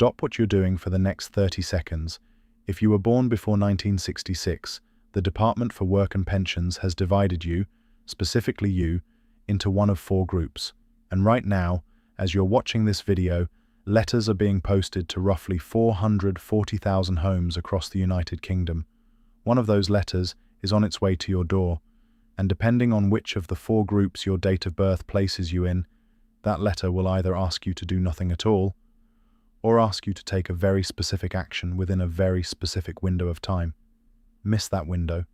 Stop what you're doing for the next 30 seconds. If you were born before 1966, the Department for Work and Pensions has divided you, specifically you, into one of four groups. And right now, as you're watching this video, letters are being posted to roughly 440,000 homes across the United Kingdom. One of those letters is on its way to your door, and depending on which of the four groups your date of birth places you in, that letter will either ask you to do nothing at all, or ask you to take a very specific action within a very specific window of time. Miss that window.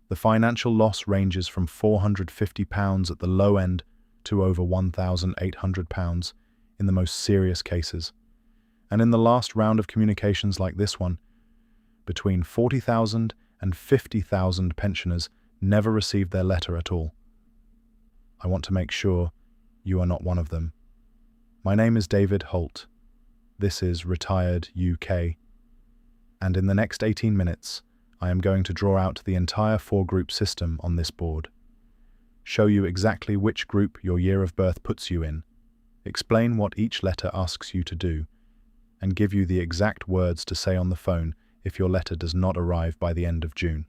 The financial loss ranges from £450 at the low end to over £1,800 in the most serious cases. And in the last round of communications like this one, between 40,000 and 50,000 pensioners never received their letter at all. I want to make sure you are not one of them. My name is David Holt. This is Retired UK. And in the next 18 minutes, I am going to draw out the entire four-group system on this board, show you exactly which group your year of birth puts you in, explain what each letter asks you to do, and give you the exact words to say on the phone if your letter does not arrive by the end of June.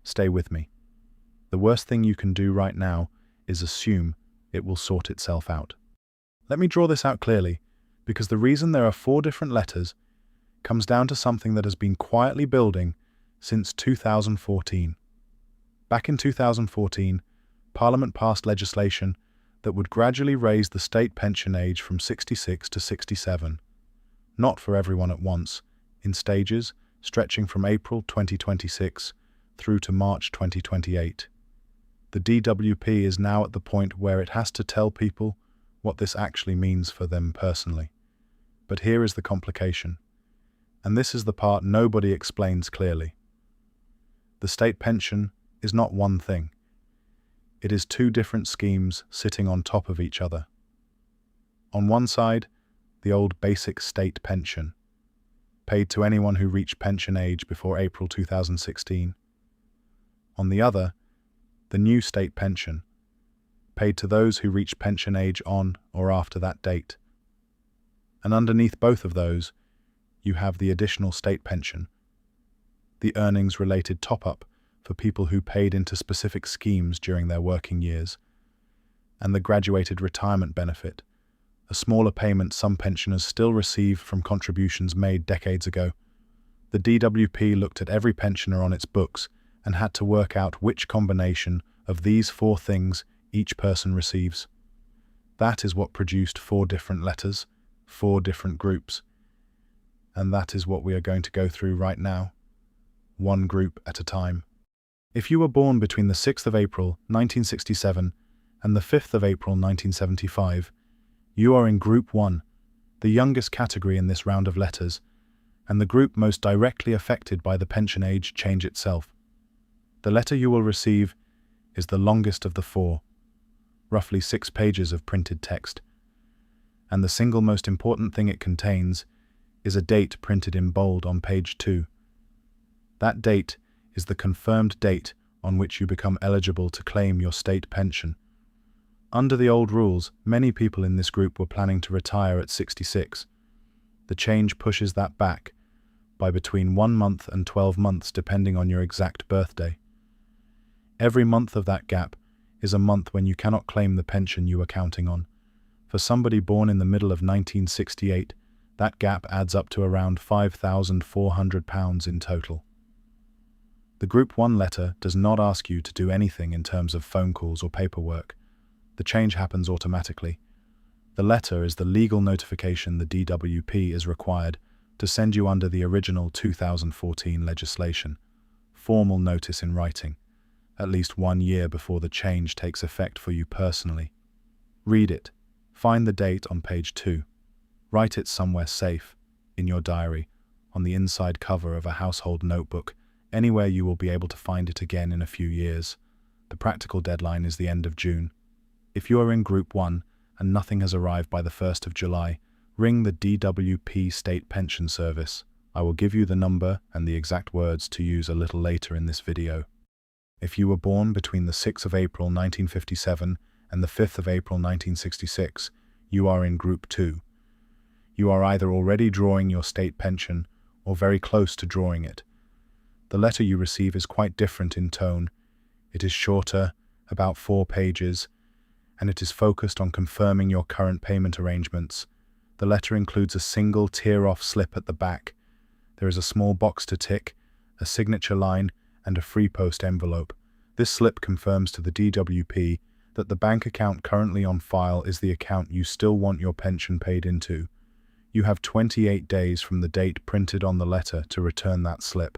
Stay with me. The worst thing you can do right now is assume it will sort itself out. Let me draw this out clearly, because the reason there are four different letters comes down to something that has been quietly building since 2014. Back in 2014, Parliament passed legislation that would gradually raise the state pension age from 66 to 67. Not for everyone at once, in stages stretching from April 2026 through to March 2028. The DWP is now at the point where it has to tell people what this actually means for them personally. But here is the complication, and this is the part nobody explains clearly. The state pension is not one thing. It is two different schemes sitting on top of each other. On one side, the old basic state pension, paid to anyone who reached pension age before April 2016. On the other, the new state pension, paid to those who reached pension age on or after that date. And underneath both of those, you have the additional state pension, the earnings-related top-up for people who paid into specific schemes during their working years, and the graduated retirement benefit, a smaller payment some pensioners still receive from contributions made decades ago. The DWP looked at every pensioner on its books and had to work out which combination of these four things each person receives. That is what produced four different letters, four different groups. And that is what we are going to go through right now, one group at a time. If you were born between the 6th of April 1967 and the 5th of April 1975, you are in Group 1, the youngest category in this round of letters, and the group most directly affected by the pension age change itself. The letter you will receive is the longest of the four, roughly 6 pages of printed text, and the single most important thing it contains is a date printed in bold on page 2. That date is the confirmed date on which you become eligible to claim your state pension. Under the old rules, many people in this group were planning to retire at 66. The change pushes that back by between 1 month and 12 months depending on your exact birthday. Every month of that gap is a month when you cannot claim the pension you were counting on. For somebody born in the middle of 1968, that gap adds up to around £5,400 in total. The Group 1 letter does not ask you to do anything in terms of phone calls or paperwork. The change happens automatically. The letter is the legal notification the DWP is required to send you under the original 2014 legislation, formal notice in writing, at least 1 year before the change takes effect for you personally. Read it. Find the date on page 2. Write it somewhere safe, in your diary, on the inside cover of a household notebook, anywhere you will be able to find it again in a few years. The practical deadline is the end of June. If you are in Group 1 and nothing has arrived by the 1st of July, ring the DWP State Pension Service. I will give you the number and the exact words to use a little later in this video. If you were born between the 6th of April 1957 and the 5th of April 1966, you are in Group 2. You are either already drawing your state pension or very close to drawing it. The letter you receive is quite different in tone. It is shorter, about 4 pages, and it is focused on confirming your current payment arrangements. The letter includes a single tear-off slip at the back. There is a small box to tick, a signature line, and a free post envelope. This slip confirms to the DWP that the bank account currently on file is the account you still want your pension paid into. You have 28 days from the date printed on the letter to return that slip.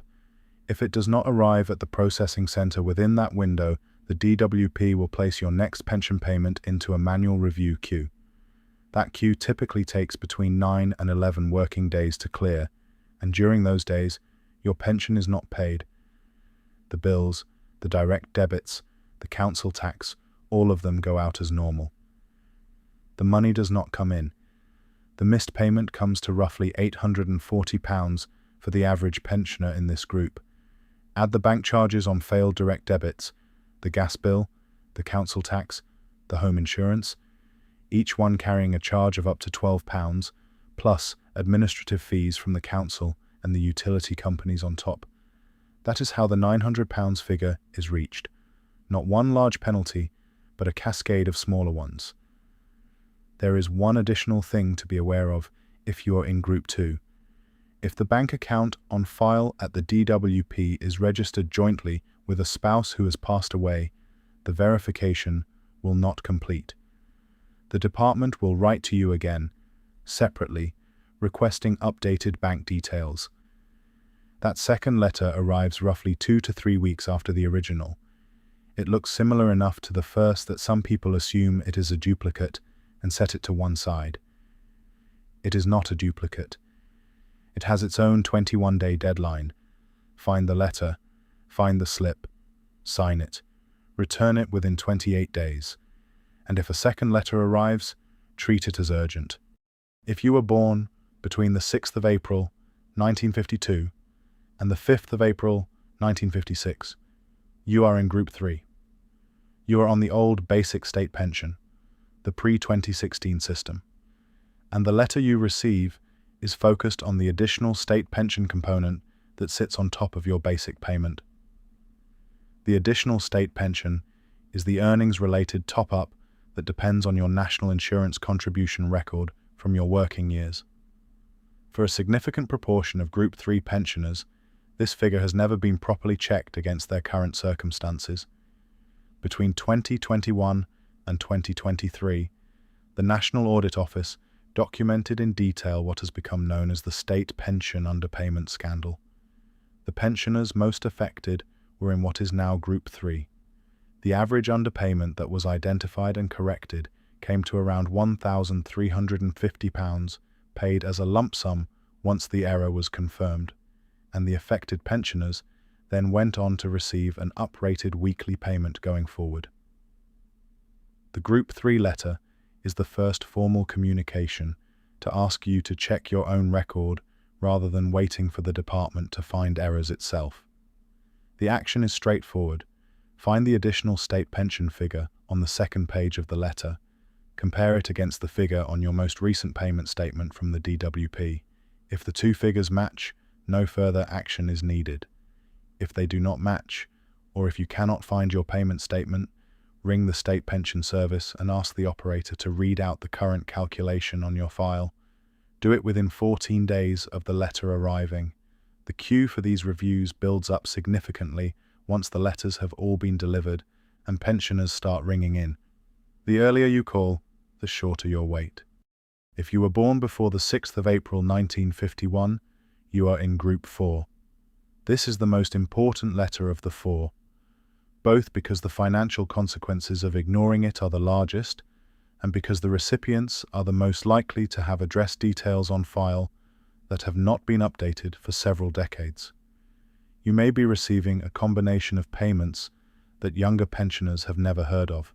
If it does not arrive at the processing center within that window, the DWP will place your next pension payment into a manual review queue. That queue typically takes between 9 and 11 working days to clear, and during those days, your pension is not paid. The bills, the direct debits, the council tax, all of them go out as normal. The money does not come in. The missed payment comes to roughly £840 for the average pensioner in this group. Add the bank charges on failed direct debits, the gas bill, the council tax, the home insurance, each one carrying a charge of up to £12, plus administrative fees from the council and the utility companies on top. That is how the £900 figure is reached. Not one large penalty, but a cascade of smaller ones. There is one additional thing to be aware of if you are in Group 2. If the bank account on file at the DWP is registered jointly with a spouse who has passed away, the verification will not complete. The department will write to you again, separately, requesting updated bank details. That second letter arrives roughly 2 to 3 weeks after the original. It looks similar enough to the first that some people assume it is a duplicate and set it to one side. It is not a duplicate. It has its own 21-day deadline. Find the letter, find the slip, sign it, return it within 28 days. And if a second letter arrives, treat it as urgent. If you were born between the 6th of April, 1952, and the 5th of April, 1956, you are in Group 3. You are on the old basic state pension, the pre-2016 system, and the letter you receive is focused on the additional state pension component that sits on top of your basic payment. The additional state pension is the earnings-related top-up that depends on your national insurance contribution record from your working years. For a significant proportion of Group 3 pensioners, this figure has never been properly checked against their current circumstances. Between 2021 and 2023, the National Audit Office documented in detail what has become known as the state pension underpayment scandal. The pensioners most affected were in what is now Group 3. The average underpayment that was identified and corrected came to around £1,350 paid as a lump sum once the error was confirmed, and the affected pensioners then went on to receive an uprated weekly payment going forward. The Group 3 letter is the first formal communication to ask you to check your own record rather than waiting for the department to find errors itself. The action is straightforward. Find the additional state pension figure on the second page of the letter. Compare it against the figure on your most recent payment statement from the DWP. If the two figures match, no further action is needed. If they do not match, or if you cannot find your payment statement, ring the State Pension Service and ask the operator to read out the current calculation on your file. Do it within 14 days of the letter arriving. The queue for these reviews builds up significantly once the letters have all been delivered and pensioners start ringing in. The earlier you call, the shorter your wait. If you were born before the 6th of April 1951, you are in Group 4. This is the most important letter of the 4, both because the financial consequences of ignoring it are the largest, and because the recipients are the most likely to have address details on file that have not been updated for several decades. You may be receiving a combination of payments that younger pensioners have never heard of,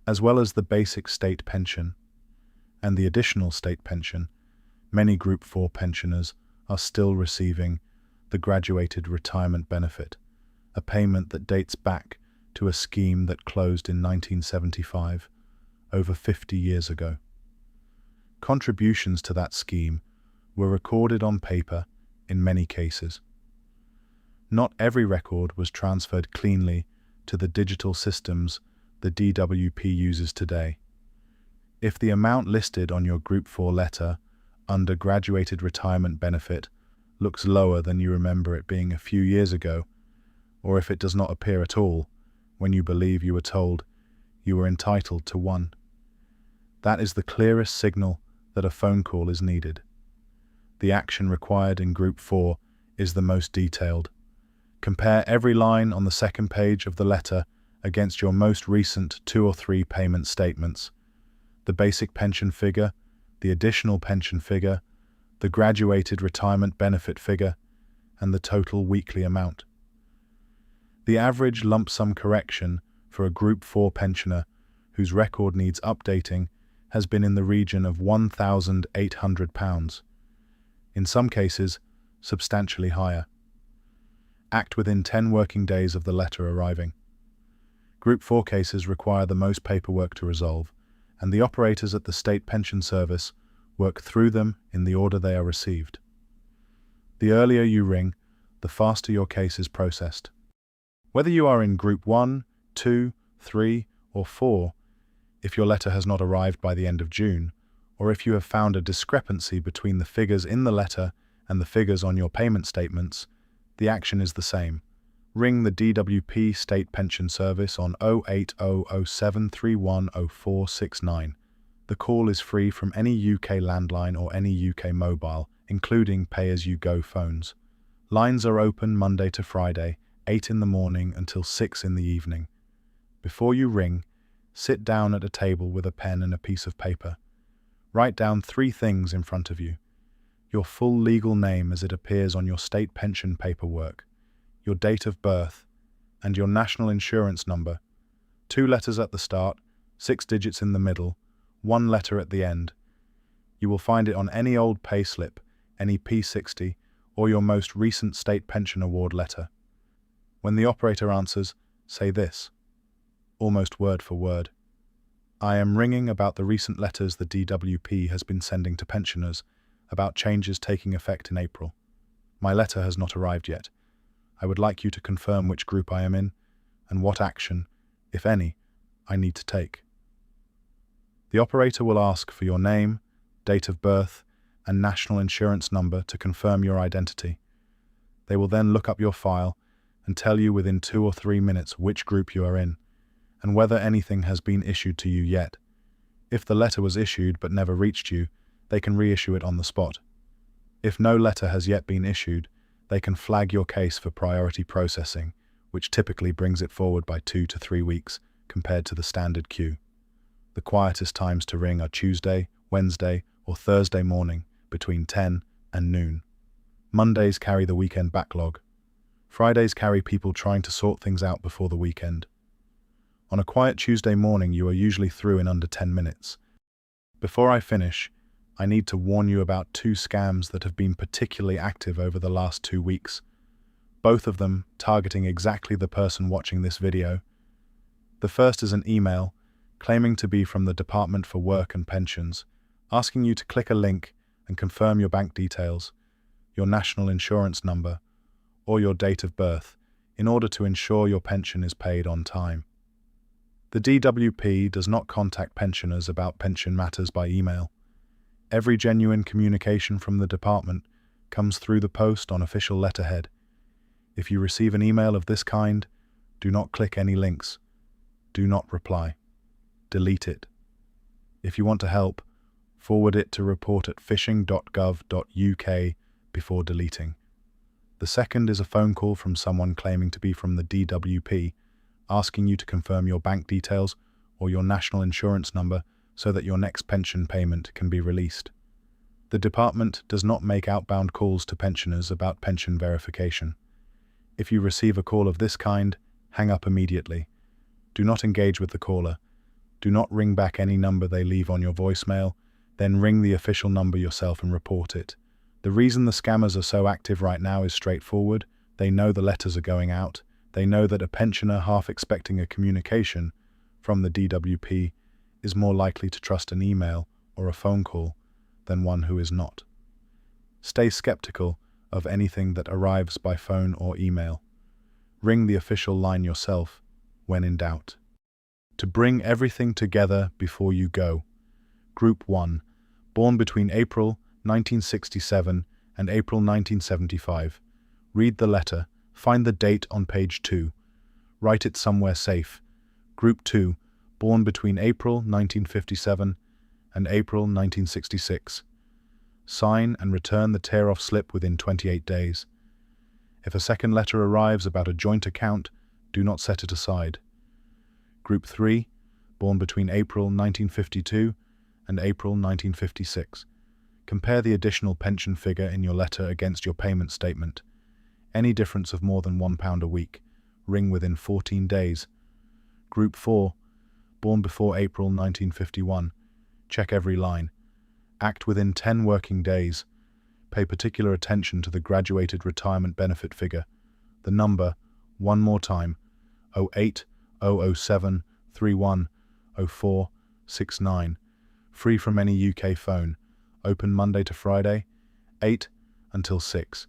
as well as the basic state pension and the additional state pension. Many Group 4 pensioners are still receiving the graduated retirement benefit, a payment that dates back to a scheme that closed in 1975, over 50 years ago. Contributions to that scheme were recorded on paper in many cases. Not every record was transferred cleanly to the digital systems the DWP uses today. If the amount listed on your Group 4 letter under graduated retirement benefit looks lower than you remember it being a few years ago, or if it does not appear at all when you believe you were told you were entitled to one, that is the clearest signal that a phone call is needed. The action required in Group 4 is the most detailed. Compare every line on the second page of the letter against your most recent 2 or 3 payment statements: the basic pension figure, the additional pension figure, the graduated retirement benefit figure, and the total weekly amount. The average lump sum correction for a Group 4 pensioner whose record needs updating has been in the region of £1,800, in some cases substantially higher. Act within 10 working days of the letter arriving. Group 4 cases require the most paperwork to resolve, and the operators at the State Pension Service work through them in the order they are received. The earlier you ring, the faster your case is processed. Whether you are in Group 1, 2, 3, or 4, if your letter has not arrived by the end of June, or if you have found a discrepancy between the figures in the letter and the figures on your payment statements, the action is the same. Ring the DWP State Pension Service on 08007310469. The call is free from any UK landline or any UK mobile, including pay-as-you-go phones. Lines are open Monday to Friday, 8 in the morning until 6 in the evening. Before you ring, sit down at a table with a pen and a piece of paper. Write down 3 things in front of you: your full legal name as it appears on your state pension paperwork, your date of birth, and your national insurance number. 2 letters at the start, 6 digits in the middle, 1 letter at the end. You will find it on any old payslip, any P60, or your most recent state pension award letter. When the operator answers, say this, almost word for word: I am ringing about the recent letters the DWP has been sending to pensioners about changes taking effect in April. My letter has not arrived yet. I would like you to confirm which group I am in and what action, if any, I need to take. The operator will ask for your name, date of birth, and national insurance number to confirm your identity. They will then look up your file and tell you within 2 or 3 minutes which group you are in, and whether anything has been issued to you yet. If the letter was issued but never reached you, they can reissue it on the spot. If no letter has yet been issued, they can flag your case for priority processing, which typically brings it forward by 2 to 3 weeks compared to the standard queue. The quietest times to ring are Tuesday, Wednesday, or Thursday morning between 10 and noon. Mondays carry the weekend backlog. Fridays carry people trying to sort things out before the weekend. On a quiet Tuesday morning, you are usually through in under 10 minutes. Before I finish, I need to warn you about 2 scams that have been particularly active over the last 2 weeks, both of them targeting exactly the person watching this video. The first is an email claiming to be from the Department for Work and Pensions, asking you to click a link and confirm your bank details, your national insurance number, or your date of birth in order to ensure your pension is paid on time. The DWP does not contact pensioners about pension matters by email. Every genuine communication from the department comes through the post on official letterhead. If you receive an email of this kind, do not click any links. Do not reply. Delete it. If you want to help, forward it to report@phishing.gov.uk before deleting. The second is a phone call from someone claiming to be from the DWP, asking you to confirm your bank details or your national insurance number so that your next pension payment can be released. The department does not make outbound calls to pensioners about pension verification. If you receive a call of this kind, hang up immediately. Do not engage with the caller. Do not ring back any number they leave on your voicemail, then ring the official number yourself and report it. The reason the scammers are so active right now is straightforward. They know the letters are going out. They know that a pensioner half expecting a communication from the DWP is more likely to trust an email or a phone call than one who is not. Stay skeptical of anything that arrives by phone or email. Ring the official line yourself when in doubt. To bring everything together before you go. Group 1, born between April 1967 and April 1975. Read the letter, find the date on page 2. Write it somewhere safe. Group 2, born between April 1957 and April 1966. Sign and return the tear-off slip within 28 days. If a second letter arrives about a joint account, do not set it aside. Group 3, born between April 1952 and April 1956. Compare the additional pension figure in your letter against your payment statement. Any difference of more than £1 a week, ring within 14 days. Group 4, born before April 1951. Check every line. Act within 10 working days. Pay particular attention to the graduated retirement benefit figure. The number, one more time, 08007 31 04 69. Free from any UK phone. Open Monday to Friday, 8 until 6.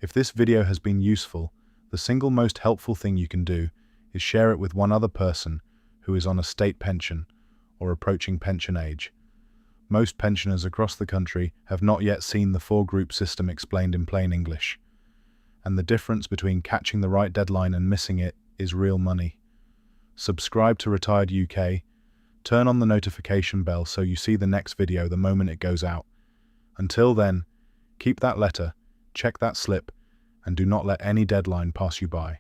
If this video has been useful, the single most helpful thing you can do is share it with one other person who is on a state pension or approaching pension age. Most pensioners across the country have not yet seen the four-group system explained in plain English. And the difference between catching the right deadline and missing it is real money. Subscribe to Retired UK. Turn on the notification bell so you see the next video the moment it goes out. Until then, keep that letter, check that slip, and do not let any deadline pass you by.